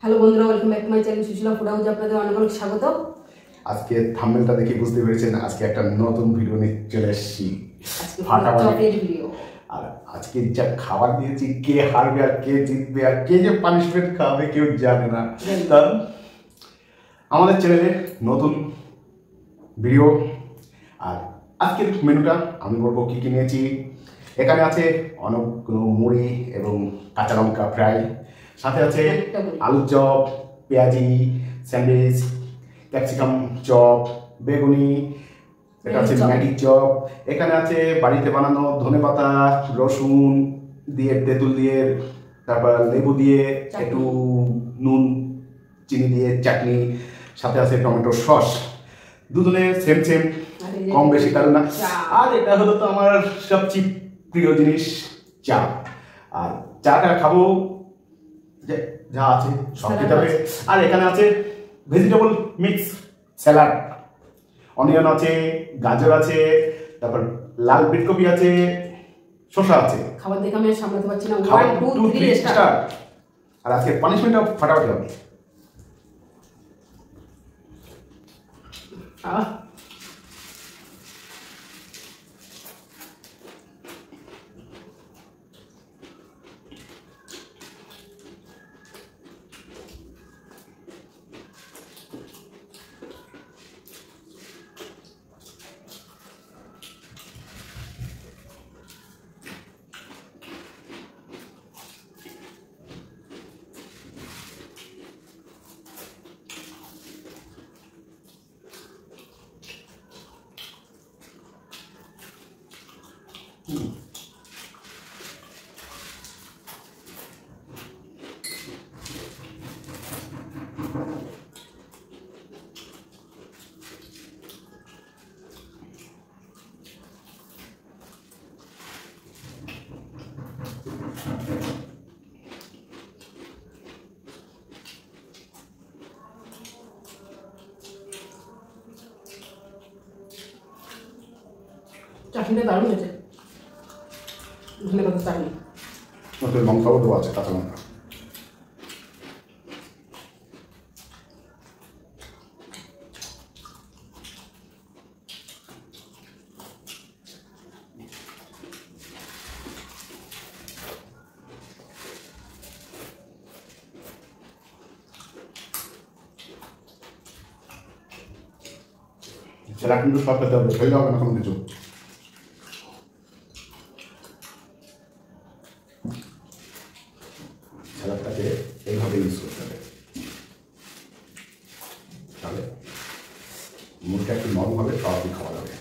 Hello বন্ধুরা, welcome back to my channel Sushila food হাউসে আপনাদের অনেক অনেক স্বাগত। আজকে থাম্বনেলটা দেখে বুঝতে পেরেছেন আজকে একটা নতুন ভিডিও নিয়ে চলে এসেছি। Chocolate video. আর আজকে যা খাবার দিয়েছি, কে হারবে আর কে জিতবে আর কে যে পানিশমেন্ট খাবে কেউ জানে না। কারণ আমাদের চ্যানেলে নতুন ভিডিও। আর আজকের মেনুটা আমি বলবো কী কী নিয়েছি। এখানে আছে অনেকগুলো মুড়ি এবং কাঁচা লঙ্কা ফ্রাই, সাথে আছে আলুর চপ, পেঁয়াজি স্যান্ডউইচ, ক্যাপসিকাম চপ, বেগুনি, এটা আছে ম্যাগি চপ। এখানে আছে বাড়িতে বানানো ধনেপাতা, রসুন দিয়ে, তেঁতুল দিয়ে, তারপর লেবু দিয়ে, একটু নুন চিনি দিয়ে চাটনি, সাথে আছে টমেটো সস। দুজনে সেম সেম, কম বেশি কারণ না। আর এটা হলো তো আমার সবচেয়ে প্রিয় জিনিস, চা। আর চাটা খাবো যা আছে সব খেতে হবে। আর এখানে আছে ভেজিটেবল মিক্স স্যালাড, অনিয়ন আছে, গাজর আছে, তারপর লাল বিটকপি আছে, শসা আছে। খাবার দেখে আমি সামলাতে পারছি না। 1 2 3 স্টার। আর আজকে পানিশমেন্টটা ফাটাফাটি হবে। চাটনিটা দারুণ হয়েছে, ধনেপাতার চাটনি। ওতে লঙ্কাও দেওয়া আছে, কাঁচা লঙ্কা। সেটা কিন্তু সব খেতে হবে, ফেললে হবে না কোনো কিছু। স্যালাডটাকে এইভাবে ইউজ করতে হবে, তাহলে মুখটা একটু নরম হবে, তাড়াতাড়ি খাওয়া যাবে।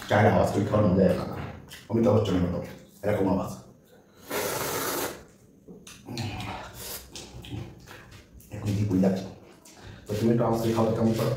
চায়ের আওয়াজ তুই খাওয়ার মজা না, অমিতাভ বচ্চনের মতো এরকম আওয়াজ। এখন কি বই যাচ্ছ তো তুমি একটু আওয়াজ তুই খাওয়াতে কেমন করো।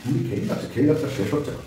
মুড়ি খেয়ে যাচ্ছে শেষ হচ্ছে না।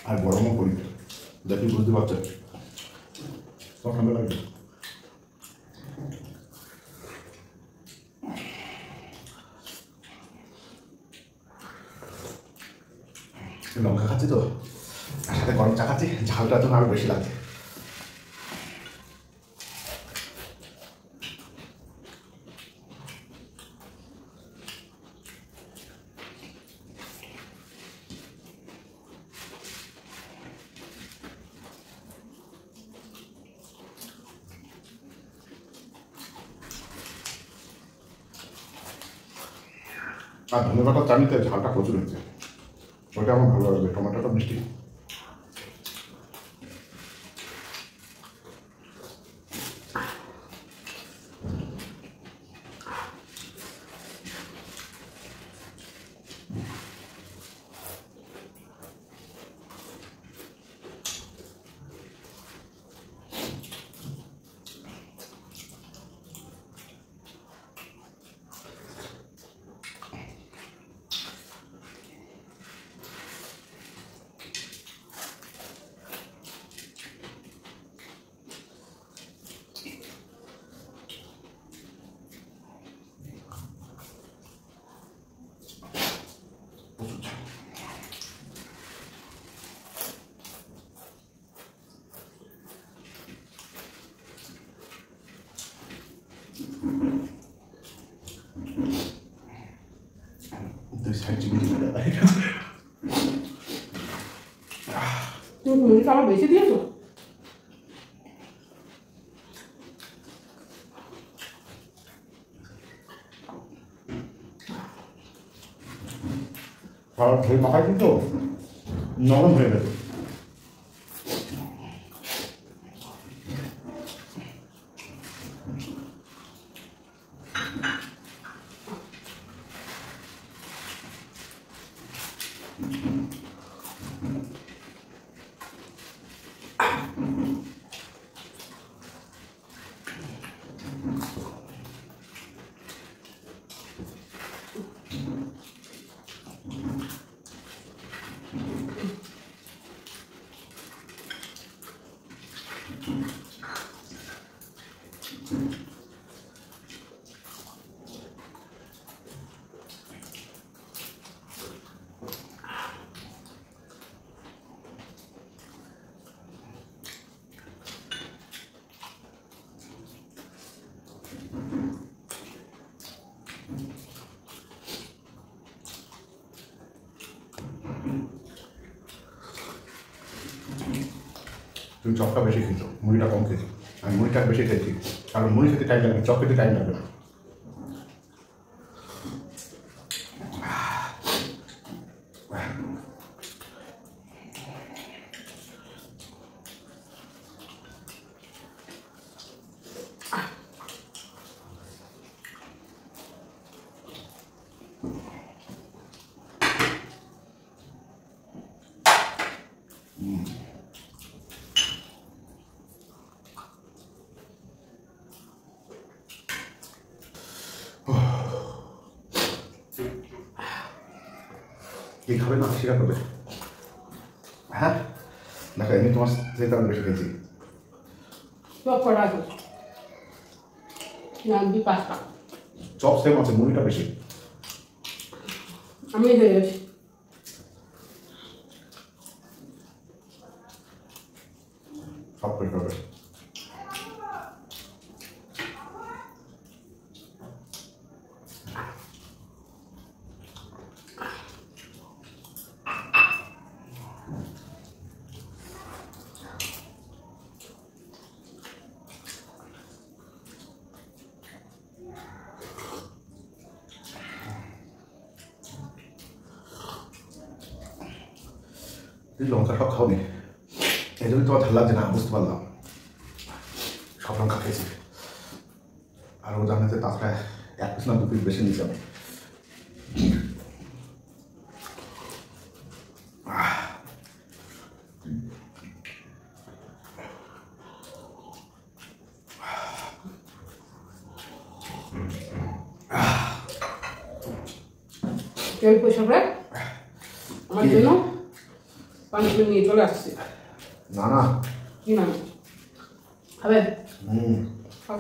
আর গরমও করি দেখি বুঝতে পারছেন সব ঠান্ডা লাগবে। লঙ্কা খাচ্ছি তো তার সাথে গরম চা খাচ্ছি, ঝালটা তো আরো বেশি লাগছে। আর ধনে পাতার চাটনিতে ঝালটা প্রচুর হয়েছে, ওটা আমার ভালো লাগবে। টমেটোটা মিষ্টি। মুড়িটা আমার বেশি দিয়েছো। মাখাই কিন্তু নরম হয়ে গেছে। তুমি চপটা বেশি খেয়েছো, মুড়িটা কম খেয়েছো। আমি মুড়িটা বেশি খেয়েছি, কারণ মুড়ি খেতে টাইম লাগবে, চপ খেতে টাইম লাগবে না। কি খাবে না সেটা করবে। হ্যাঁ দেখো এমনি তোমার থেকে আমি বেশি খেয়েছি। চপ করা আছে না, পাঁচটা চপ সেম আছে, মুড়িটা বেশি। আমি হয়ে গেছি। সব করে খাবে। তুই লঙ্কা সব খাওনি, এই জন্য তোমার ভালো লাগছে না, বুঝতে পারলাম। সব লঙ্কা খেয়েছি, আর ও জানে যে তাছাড়া 1 পিস না 2 পিস বেশি নিয়েছি আমি। তেল পয়সা করে আমার জন্য পানিশমেন্ট নিয়ে চলে আসছে। না না, কি না খাবে? খাও।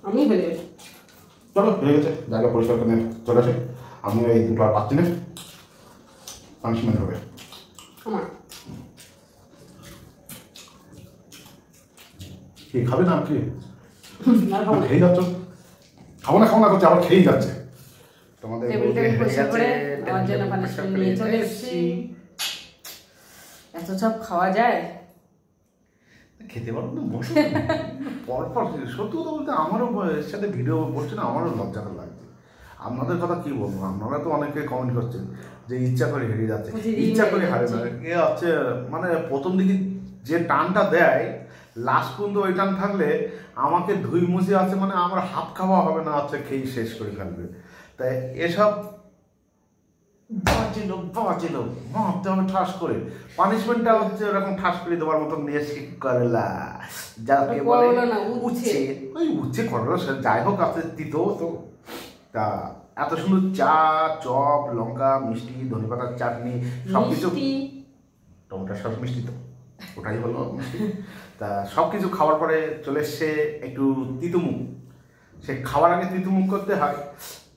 আমি হয়ে যাবে। চলো হয়ে গেছে, জায়গা পরিষ্কার করে চলে আসে। আমি এই দুটো আর পাচ্ছি না, পানিশমেন্ট হবে আমার। কি খাবে না কি? না খাবো না। খেয়ে যাচ্ছ, খাবো না করছে, আবার খেয়েই যাচ্ছে। তোমাদের টেবিলটা পরিষ্কার করে আমার জন্য পানিশমেন্ট নিয়ে চলে এসেছি। এত সব খাওয়া যায়? খেতে পারবো না, বসে পরপর। সত্যি কথা বলতে আমারও এর সাথে ভিডিও করছে না, আমারও লজ্জাটা লাগছে। আপনাদের কথা কি বলবো, আপনারা তো অনেকে কমেন্ট করছেন যে ইচ্ছা করে হেরে যাচ্ছে। ইচ্ছা করে হারে না, এ হচ্ছে মানে প্রথম দিকে যে টানটা দেয় লাস্ট পর্যন্ত ওই টান থাকলে আমাকে ধুই মুছে আছে, মানে আমার হাত খাওয়া হবে না, হচ্ছে খেয়ে শেষ করে ফেলবে। তাই এসব বাজে লোক মারতে হবে ঠাস করে। পানিশমেন্টটা হচ্ছে এরকম ঠাস করে দেওয়ার মতো নিয়ে শিখ করলা, যাকে বলে উচ্ছে। ওই উচ্ছে করলা যাই হোক, আছে তিতো তো। তা এত সুন্দর চা, চপ, লঙ্কা, মিষ্টি, ধনেপাতার চাটনি, সব কিছু, টমেটোর সস মিষ্টি তো, ওটাই হলো মিষ্টি। তা সব কিছু খাওয়ার পরে চলে এসছে একটু তিতুমুখ। সে খাওয়ার আগে তিতুমুখ করতে হয়,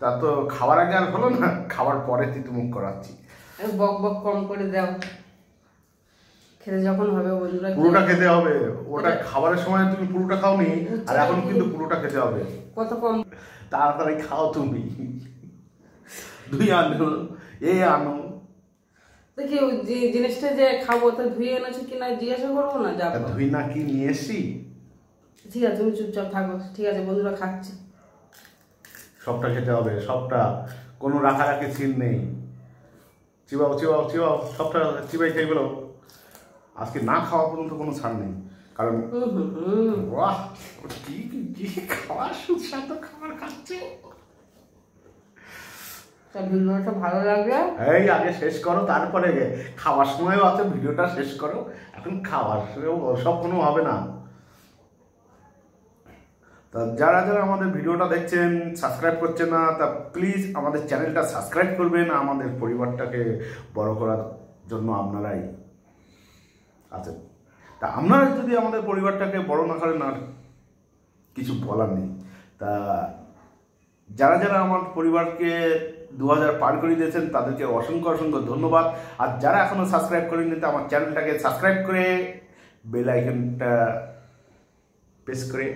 তা তো খাওয়ার আগে আর হলো না, খাওয়ার পরে তিতুমুখ করাচ্ছি। বক বক কম করে দাও, খেতে যখন হবে বন্ধুরা। পুরোটা খেতে হবে, ওটা খাবারের সময় তুমি পুরোটা খাওনি, আর এখন কিন্তু পুরোটা খেতে হবে। কত কম? তাড়াতাড়ি খাও তুমি, ধুই আনো এ আনো। দেখি যে জিনিসটা যে খাবো তা ধুয়ে এনেছো কিনা জিজ্ঞাসা করবো না? যাবো ধুই না কি নিয়ে এসছি। ঠিক আছে, তুমি চুপচাপ থাকো। ঠিক আছে, বন্ধুরা খাচ্ছে। সবটা খেতে হবে, সবটা, কোনো রাখারাখি সিন নেই। চিবাও চিবাও চিবাও, সবটা চিবাই খাই বলো। আজকে না খাওয়া পর্যন্ত কোনো ছাড় নেই, কারণ বাহ কি কি খাওয়া, সুস্বাদু খাবার খাচ্ছে। ভিডিওটা ভালো লাগবে এই আগে শেষ করো, তারপরে খাওয়ার সময়ও আছে, ভিডিওটা শেষ করো। এখন খাওয়ার সব কোনো হবে না। তা যারা যারা আমাদের ভিডিওটা দেখছেন, সাবস্ক্রাইব করছেন না, তা প্লিজ আমাদের চ্যানেলটা সাবস্ক্রাইব করবেন। আমাদের পরিবারটাকে বড় করার জন্য আপনারাই আছেন। তা আপনারা যদি আমাদের পরিবারটাকে বড় না করেন, আর কিছু বলার নেই। তা যারা যারা আমার পরিবারকে 2000 পার করে দিয়েছেন তাদেরকে অসংখ্য অসংখ্য ধন্যবাদ। আর যারা এখনো সাবস্ক্রাইব করেননি, তো আমার চ্যানেলটাকে সাবস্ক্রাইব করে বেল আইকনটা প্রেস করে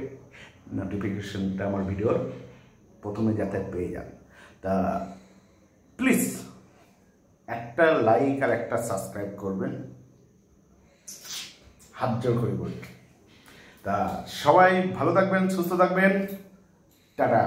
নোটিফিকেশনটা আমার ভিডিওর প্রথমে যাতে পেয়ে যান। তা প্লিজ একটা লাইক আর একটা সাবস্ক্রাইব করবেন, হাত জোর করে বলি। তা সবাই ভালো থাকবেন, সুস্থ থাকবেন, টাটা।